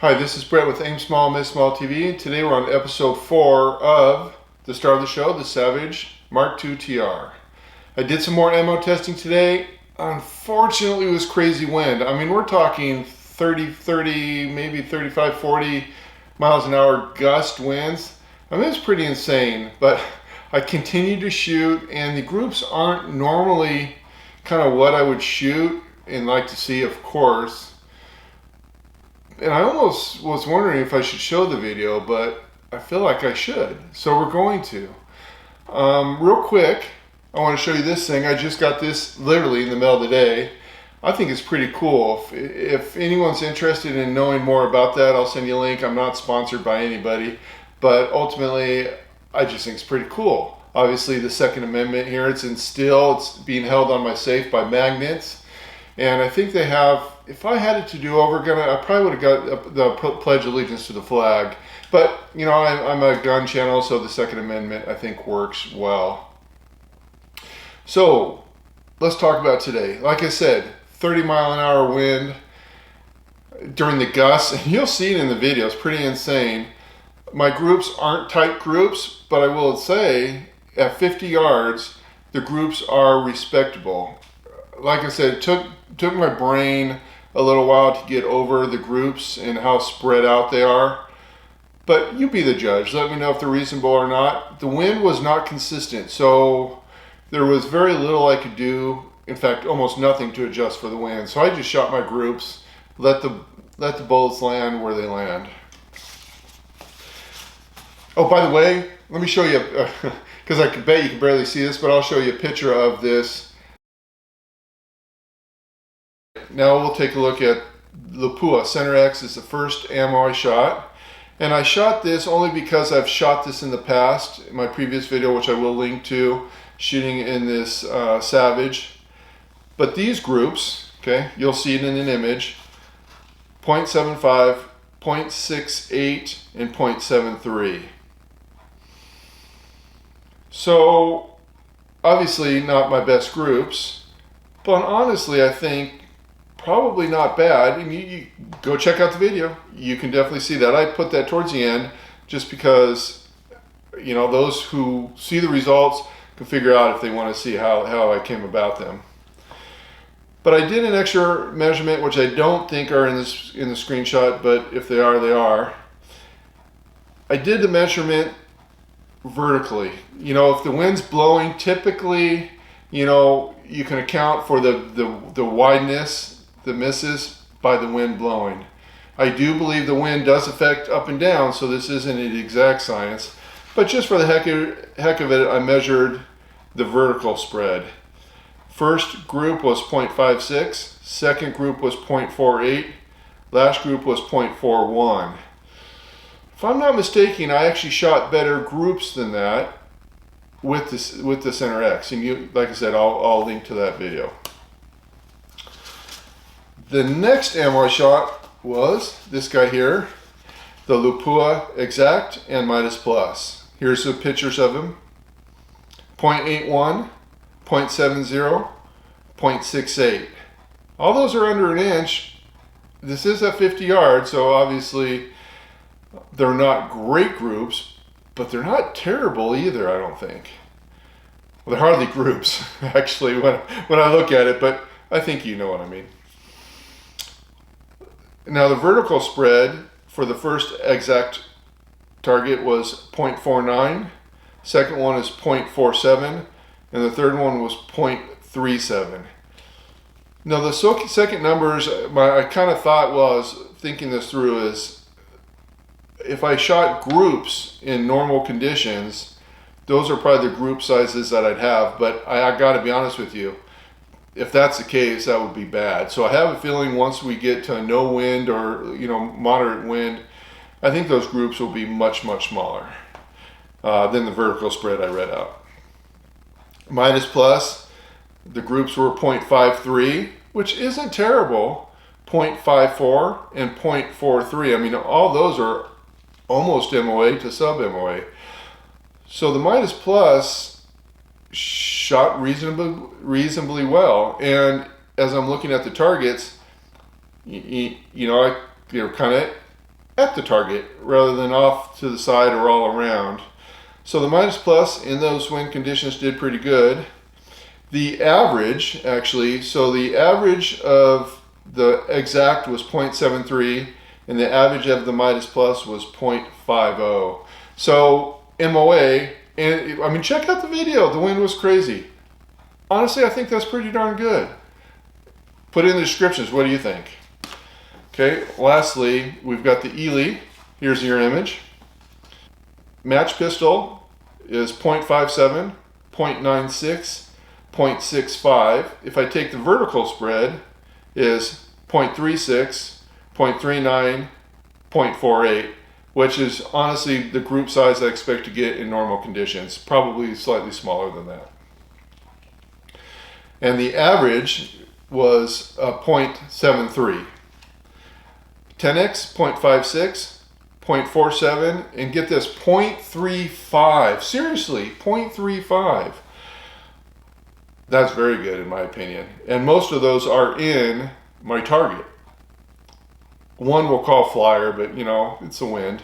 Hi, this is Brett with Aim Small, Miss Small TV. Today we're on episode 4 of the star of the show, the Savage Mark II TR. I did some more ammo testing today. Unfortunately, it was crazy wind. I mean, we're talking 30, maybe 35, 40 miles an hour gust winds. I mean, it's pretty insane, but I continue to shoot, and the groups aren't normally kind of what I would shoot and like to see, of course. And I almost was wondering if I should show the video, but I feel like I should. So we're going to. Real quick, I want to show you this thing. I just got this literally in the mail today. I think it's pretty cool. If anyone's interested in knowing more about that, I'll send you a link. I'm not sponsored by anybody, but ultimately, I just think it's pretty cool. Obviously, the Second Amendment here, it's in steel. It's being held on my safe by magnets. And I think they have, if I had it to do over, I probably would have got the Pledge of Allegiance to the flag. But, you know, I'm a gun channel, so the Second Amendment, I think, works well. So, let's talk about today. Like I said, 30 mile an hour wind during the gusts, and you'll see it in the video. It's pretty insane. My groups aren't tight groups, but I will say, at 50 yards, the groups are respectable. Like I said, it took my brain a little while to get over the groups and how spread out they are. But you be the judge. Let me know if they're reasonable or not. The wind was not consistent, so there was very little I could do. In fact, almost nothing to adjust for the wind. So I just shot my groups, let the bullets land where they land. Oh, by the way, let me show you, because I can bet you can barely see this, but I'll show you a picture of this. Now we'll take a look at Lapua Center X. Is the first ammo I shot. And I shot this only because I've shot this in the past, in my previous video, which I will link to, shooting in this Savage. But these groups, okay, you'll see it in an image, 0.75, 0.68, and 0.73. So, obviously not my best groups, but honestly I think probably not bad. I mean, you go check out the video. You can definitely see that. I put that towards the end just because, you know, those who see the results can figure out if they want to see how I came about them. But I did an extra measurement, which I don't think are in the screenshot, but if they are, they are. I did the measurement vertically. You know, if the wind's blowing, typically, you know, you can account for the wideness, the misses, by the wind blowing. I do believe the wind does affect up and down, so this isn't an exact science. But just for the heck of it, I measured the vertical spread. First group was 0.56, second group was 0.48, last group was 0.41. If I'm not mistaken, I actually shot better groups than that with the Center X, and you, like I said, I'll link to that video. The next ammo I shot was this guy here, the Lapua Exact and Midas Plus. Here's the pictures of him: 0.81, 0.70, 0.68. All those are under an inch. This is at 50 yards, so obviously they're not great groups, but they're not terrible either, I don't think. Well, they're hardly groups, actually, when I look at it, but I think you know what I mean. Now, the vertical spread for the first exact target was 0.49, second one is 0.47, and the third one was 0.37. Now, the second numbers, I kind of thought, well, I was thinking this through, is if I shot groups in normal conditions, those are probably the group sizes that I'd have, but I got to be honest with you, if that's the case, that would be bad. So I have a feeling once we get to no wind or, you know, moderate wind, I think those groups will be much, much smaller than the vertical spread I read out. Midas Plus, the groups were 0.53, which isn't terrible, 0.54 and 0.43. I mean, all those are almost MOA to sub-MOA. So the Midas Plus shot reasonably well, and as I'm looking at the targets, you know, they're kind of at the target rather than off to the side or all around. So the Midas Plus in those wind conditions did pretty good. The average, actually, so the average of the Exact was 0.73 and the average of the Midas Plus was 0.50. So MOA, and I mean, check out the video. The wind was crazy. Honestly, I think that's pretty darn good. Put it in the descriptions. What do you think? Okay, lastly, we've got the ELLEY. Here's your image. Match Pistol is 0.57, 0.96, 0.65. If I take the vertical spread, is 0.36, 0.39, 0.48, which is honestly the group size I expect to get in normal conditions, probably slightly smaller than that. And the average was 0.73. Tenex 0.56, 0.47, and get this, 0.35. Seriously, 0.35. That's very good in my opinion. And most of those are in my target. One we'll call flyer, but you know, it's a wind.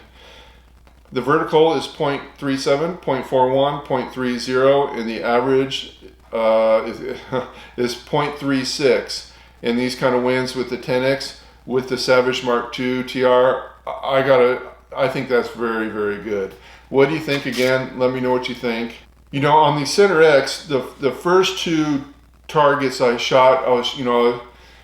The vertical is 0.37, 0.41, 0.30, and the average is 0.36. And these kind of winds with the tenex, with the Savage Mark II TR, I think that's very, very good. What do you think again? Let me know what you think. You know, on the Center X, the first two targets I shot,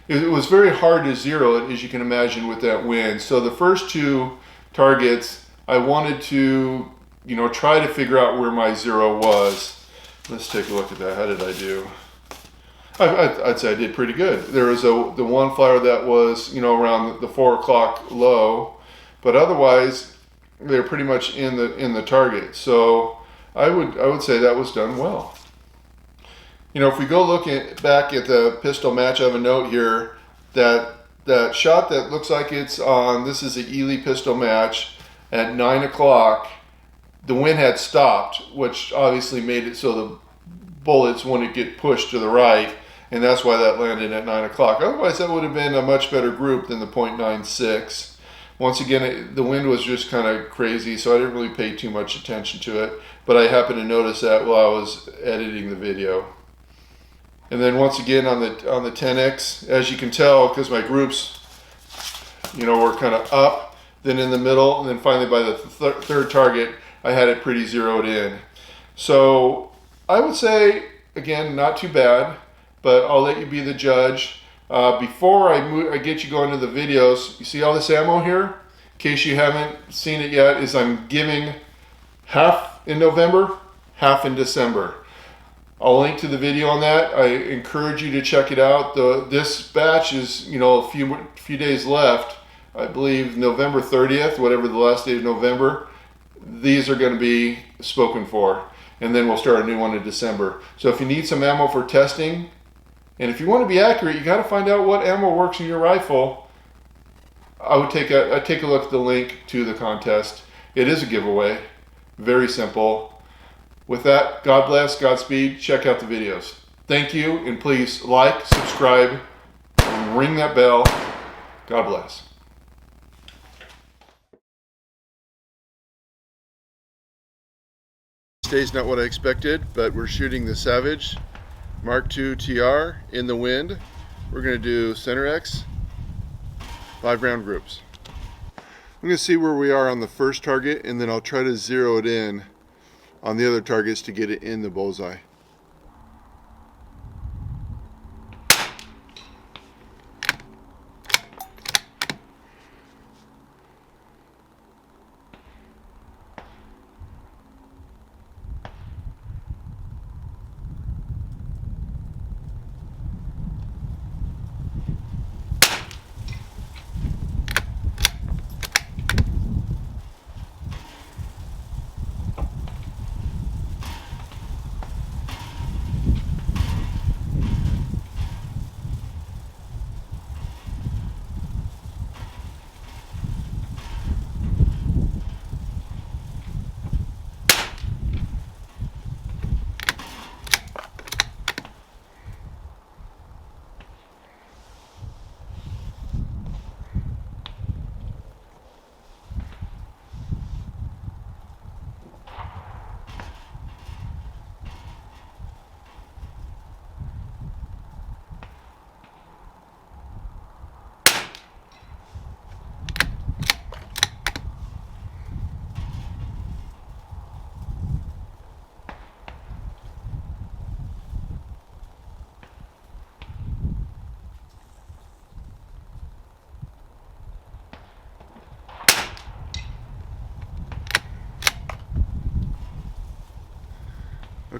it was very hard to zero it, as you can imagine, with that wind. So the first two targets, I wanted to, you know, try to figure out where my zero was. Let's take a look at that. How did I do? I'd say I did pretty good. There was the one flyer that was, you know, around the 4 o'clock low, but otherwise they're pretty much in the target. So I would say that was done well. You know, if we go back at the pistol match, I have a note here that shot that looks like it's on. This is the ELLEY pistol match at 9 o'clock. The wind had stopped, which obviously made it so the bullets wouldn't get pushed to the right, and that's why that landed at 9 o'clock. Otherwise, that would have been a much better group than the 0.96. Once again, the wind was just kind of crazy, so I didn't really pay too much attention to it, but I happened to notice that while I was editing the video. And then once again on the 10X, as you can tell, because my groups, you know, were kind of up, then in the middle, and then finally by the third target, I had it pretty zeroed in. So I would say, again, not too bad, but I'll let you be the judge. Before I get you going to the videos, you see all this ammo here? In case you haven't seen it yet, is I'm giving half in November, half in December. I'll link to the video on that. I encourage you to check it out. This batch is, you know, a few days left. I believe November 30th, whatever the last day of November. These are going to be spoken for, and then we'll start a new one in December. So if you need some ammo for testing, and if you want to be accurate, you got to find out what ammo works in your rifle. I'd take a look at the link to the contest. It is a giveaway, very simple. With that, God bless, Godspeed. Check out the videos. Thank you, and please like, subscribe, and ring that bell. God bless. Today's not what I expected, but we're shooting the Savage Mark II TR in the wind. We're going to do Center X, 5-round groups. I'm going to see where we are on the first target, and then I'll try to zero it in on the other targets to get it in the bullseye.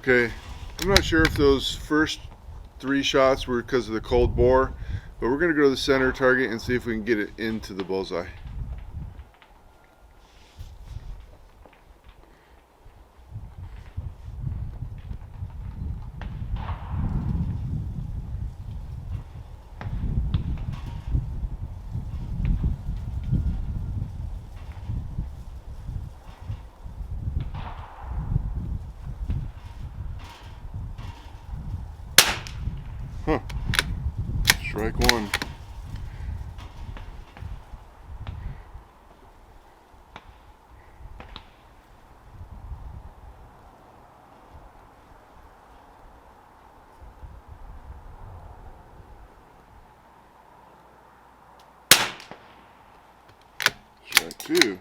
Okay, I'm not sure if those first 3 shots were because of the cold bore, but we're going to go to the center target and see if we can get it into the bullseye. Huh. Strike one. Strike two.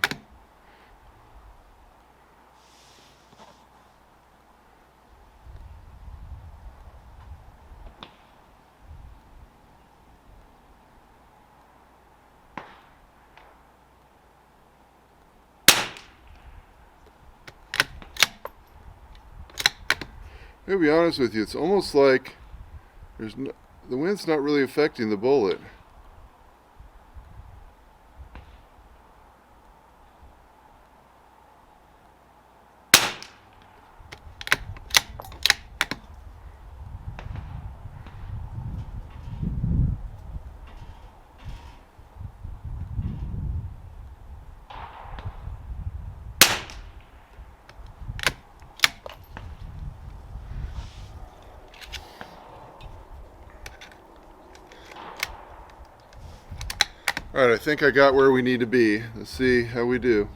To be honest with you, it's almost like the wind's not really affecting the bullet. Alright, I think I got where we need to be. Let's see how we do.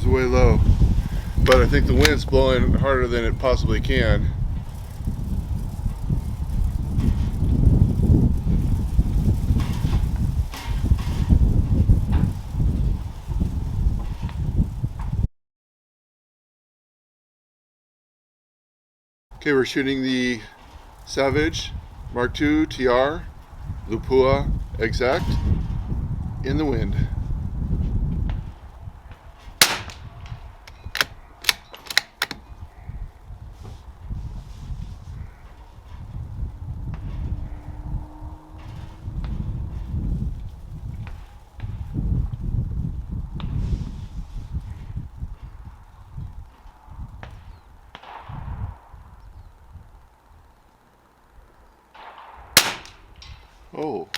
Way low, but I think the wind's blowing harder than it possibly can. Okay, we're shooting the Savage Mark II TR Lapua Exact in the wind. Oh.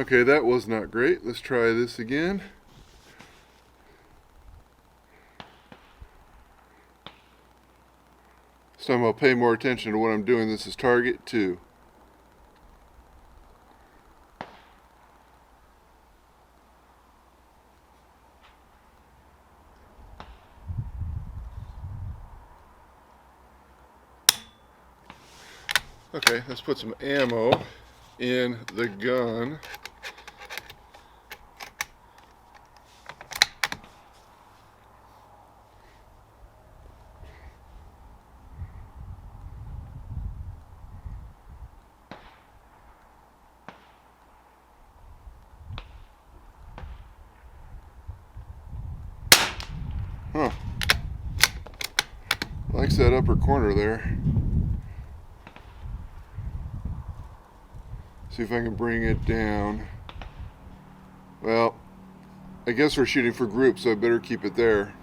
Okay, that was not great. Let's try this again. This time I'll pay more attention to what I'm doing. This is target 2. Okay, let's put some ammo in the gun. Huh. Likes that upper corner there. See if I can bring it down. Well, I guess we're shooting for groups, so I better keep it there.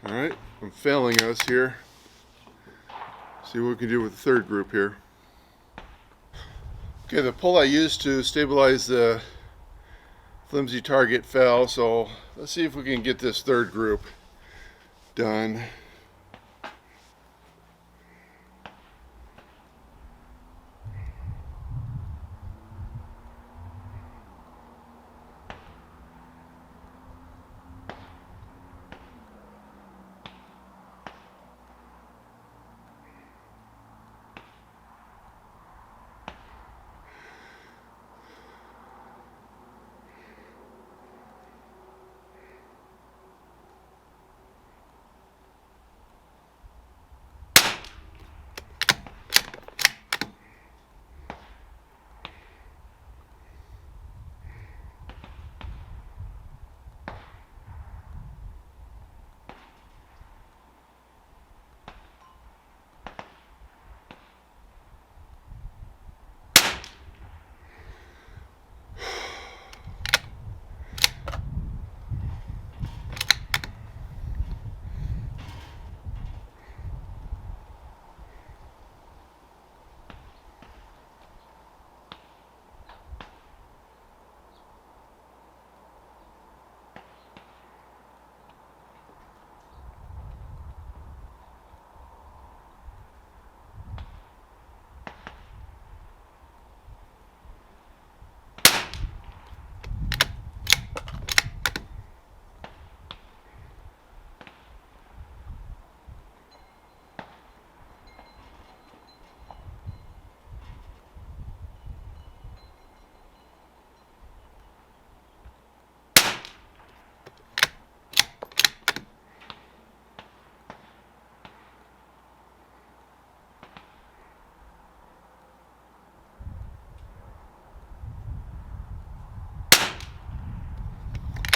Alright, I'm failing us here. See what we can do with the third group here. Okay, the pull I used to stabilize the flimsy target fell, so let's see if we can get this third group done.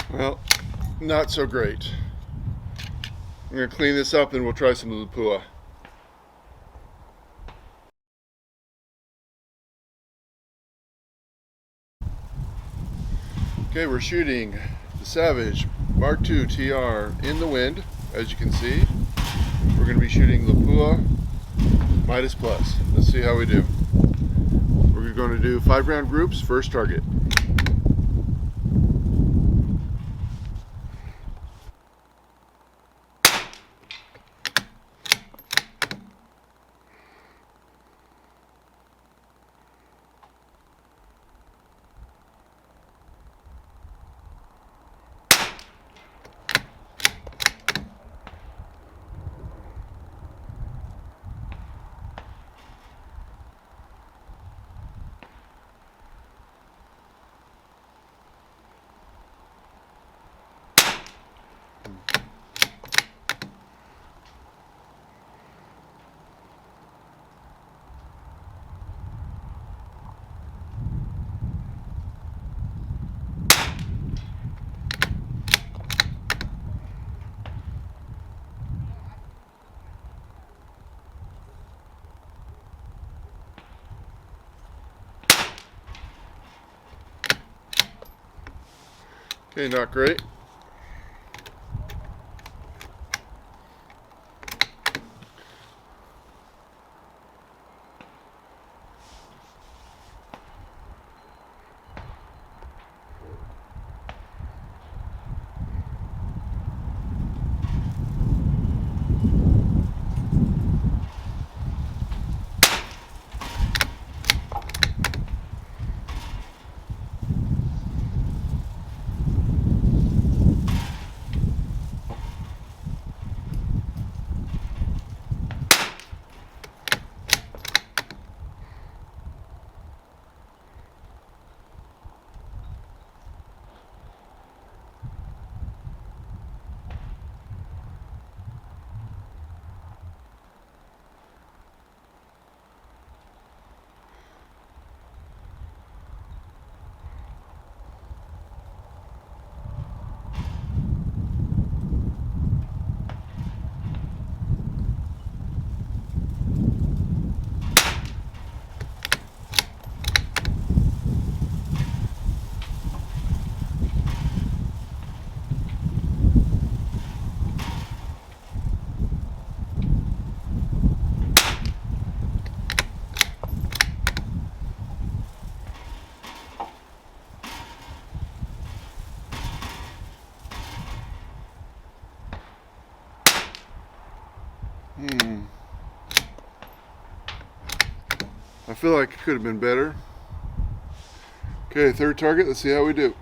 Well, not so great. I'm going to clean this up and we'll try some Lapua. Okay, we're shooting the Savage Mark II TR in the wind, as you can see. We're going to be shooting Lapua Midas Plus. Let's see how we do. We're going to do 5-round groups, first target. Okay, not great. I feel like it could have been better. Okay, third target, let's see how we do.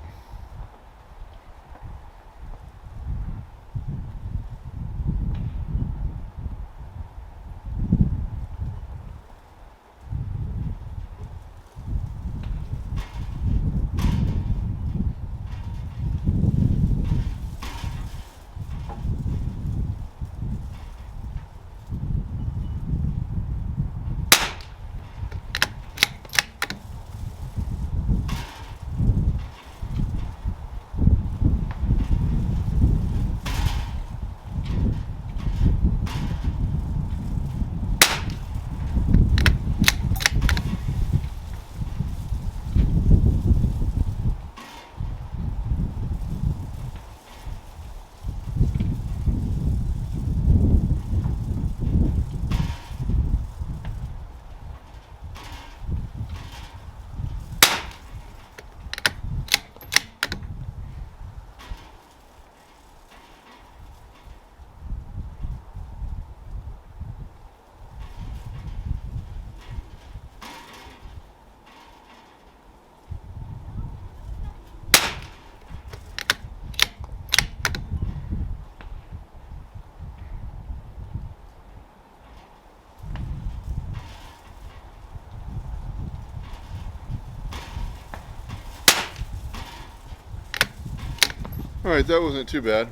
Alright, that wasn't too bad.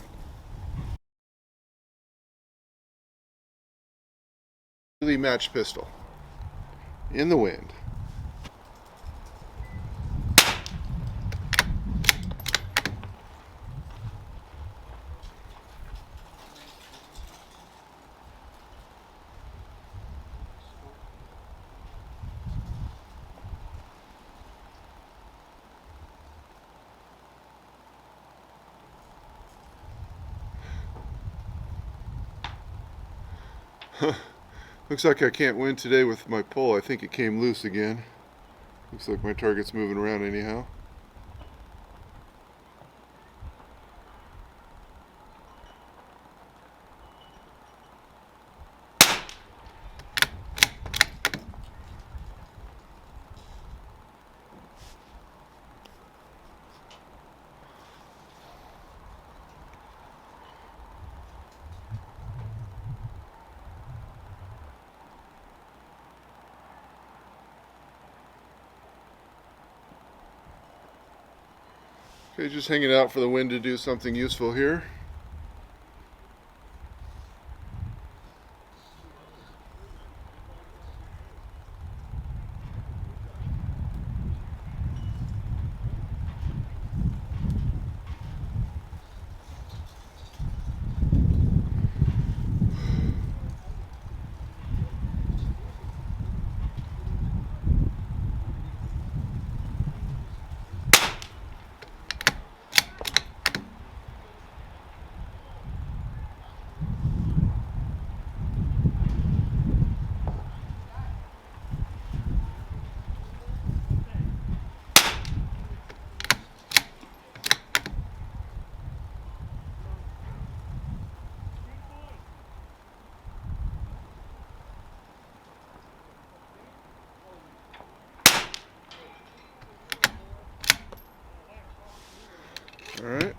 Eley Match Pistol in the wind. Looks like I can't win today with my pull. I think it came loose again. Looks like my target's moving around anyhow. Okay, just hanging out for the wind to do something useful here. Alright.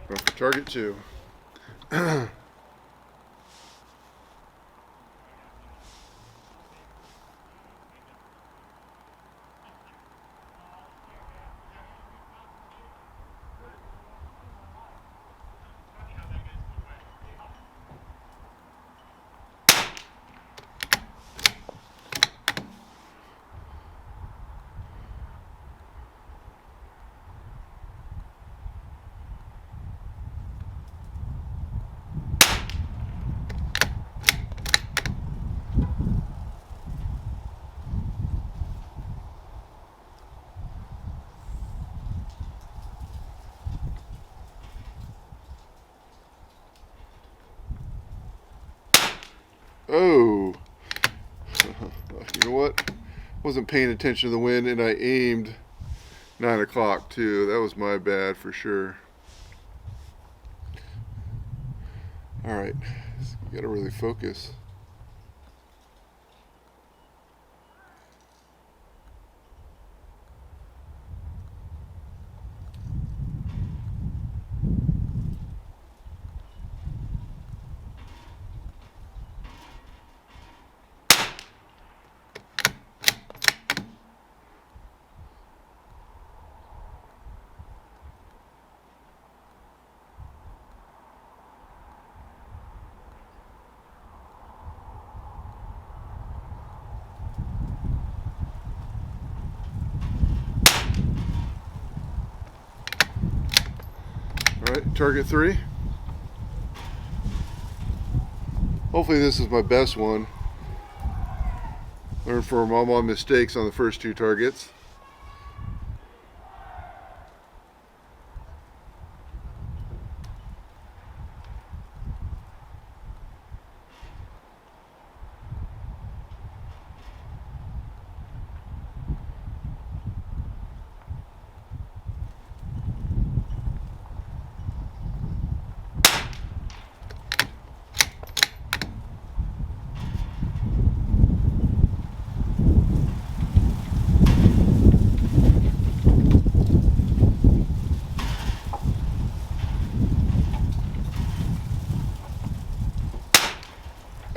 Going for target 2. Oh, you know what? Wasn't paying attention to the wind, and I aimed 9 o'clock too. That was my bad for sure. All right, you gotta really focus. Alright, target 3. Hopefully this is my best one. Learn from all my mistakes on the first 2 targets.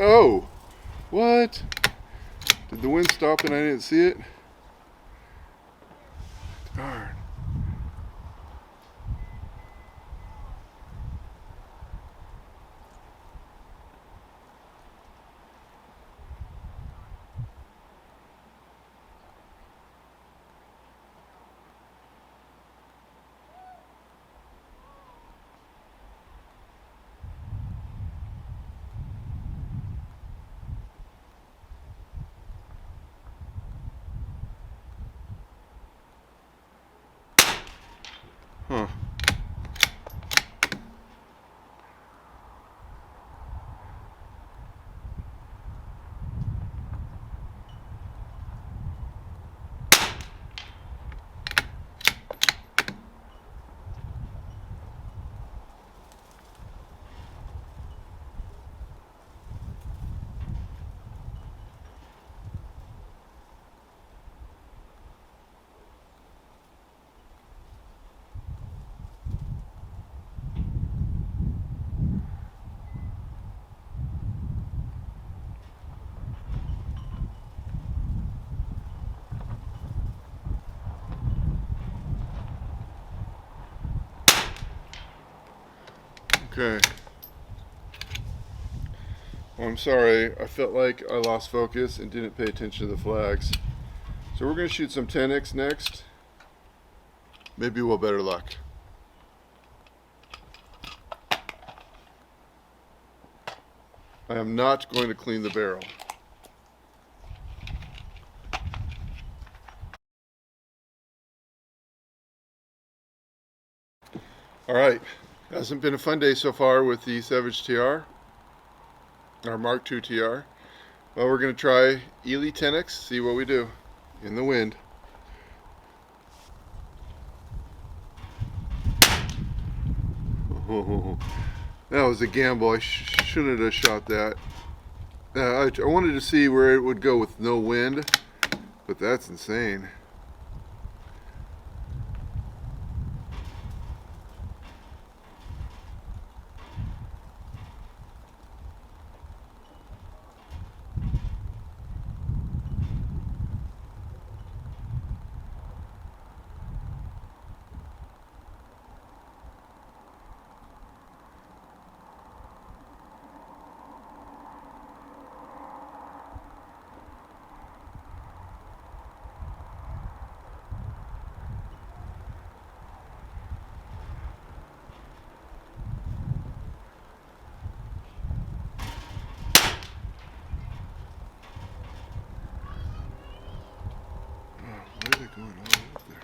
Oh, what? Did the wind stop and I didn't see it? Darn. Okay. Well, I'm sorry. I felt like I lost focus and didn't pay attention to the flags. So we're going to shoot some tenex next. Maybe we'll have better luck. I am not going to clean the barrel. Alright, hasn't been a fun day so far with the Savage TR, our Mark II TR. Well, we're going to try ELLEY tenex, see what we do in the wind. Oh, that was a gamble. I shouldn't have shot that. I wanted to see where it would go with no wind, but that's insane. Why are they going all over there?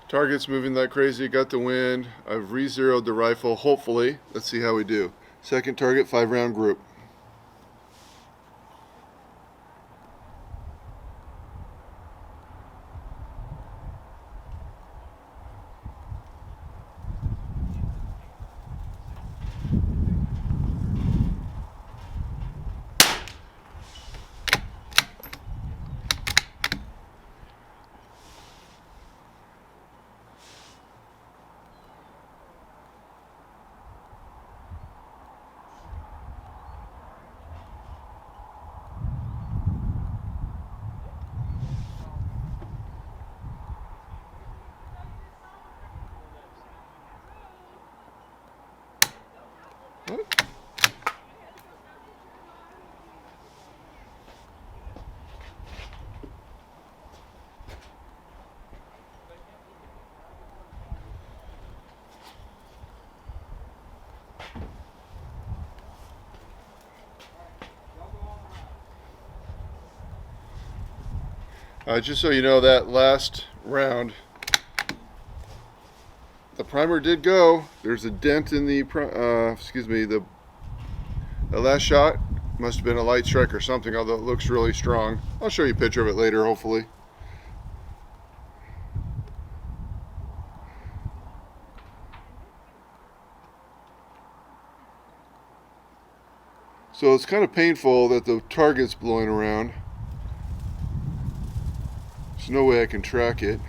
Target's moving like crazy, got the wind. I've re-zeroed the rifle, hopefully. Let's see how we do. Second target, 5-round group. Just so you know, that last round, the primer did go. There's a dent in the, the last shot must have been a light strike or something, although it looks really strong. I'll show you a picture of it later, hopefully. So it's kind of painful that the target's blowing around. There's no way I can track it.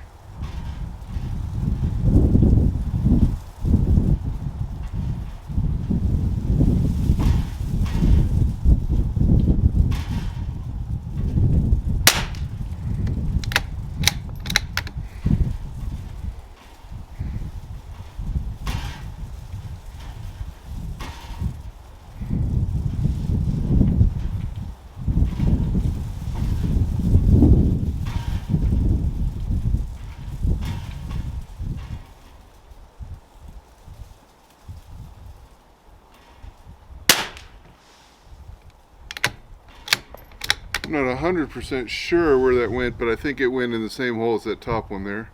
100% sure where that went, but I think it went in the same hole as that top one there.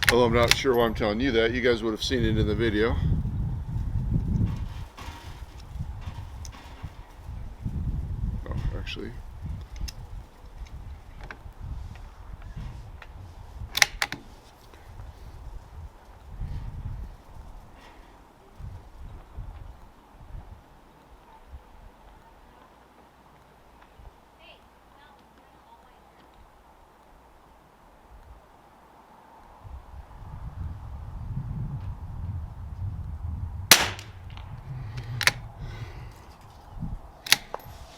Although I'm not sure why I'm telling you that. You guys would have seen it in the video. Oh, actually.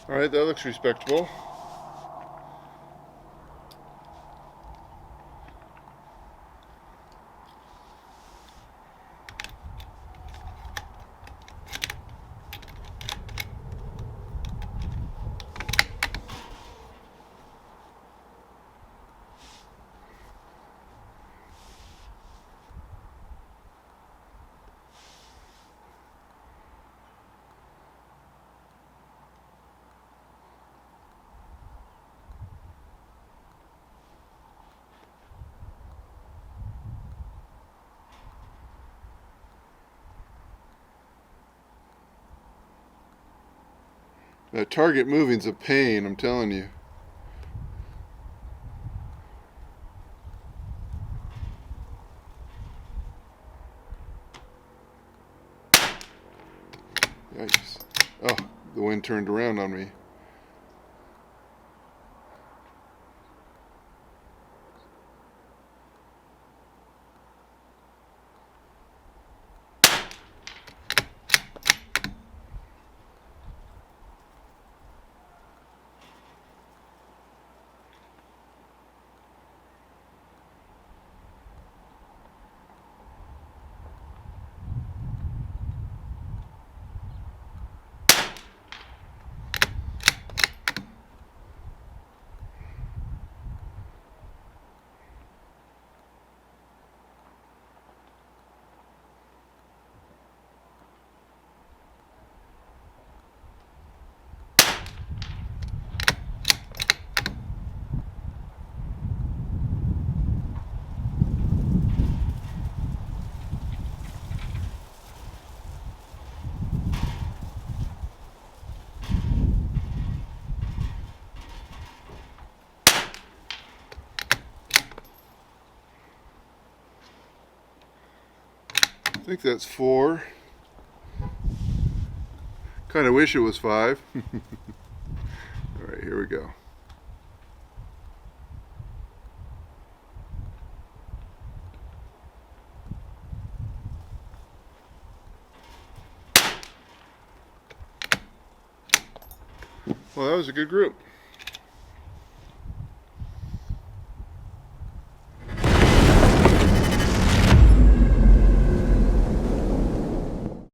All right, that looks respectable. That target moving's a pain, I'm telling you. Yikes. Oh, the wind turned around on me. I think that's 4. Kind of wish it was 5. All right, here we go. Well, that was a good group.